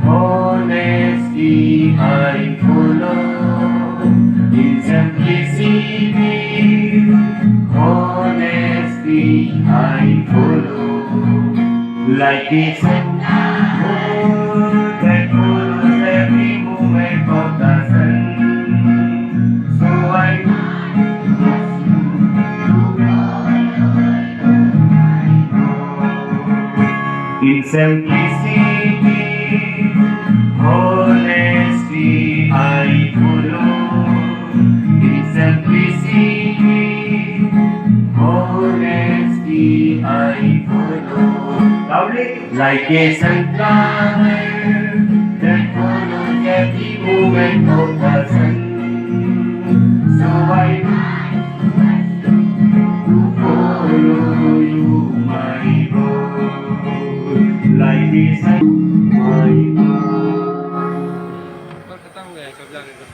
Honesty I follow, in simplicity. Honesty I follow, like the sun that follows every movement of the sun. So I must in simplicity, honesty I follow. In simplicity, honesty I follow. Loudly, like a sunflower that follows every movement of the sun. So I must to follow you, my God, like the sun, my God. Kau ketemu ya, kau bilang itu.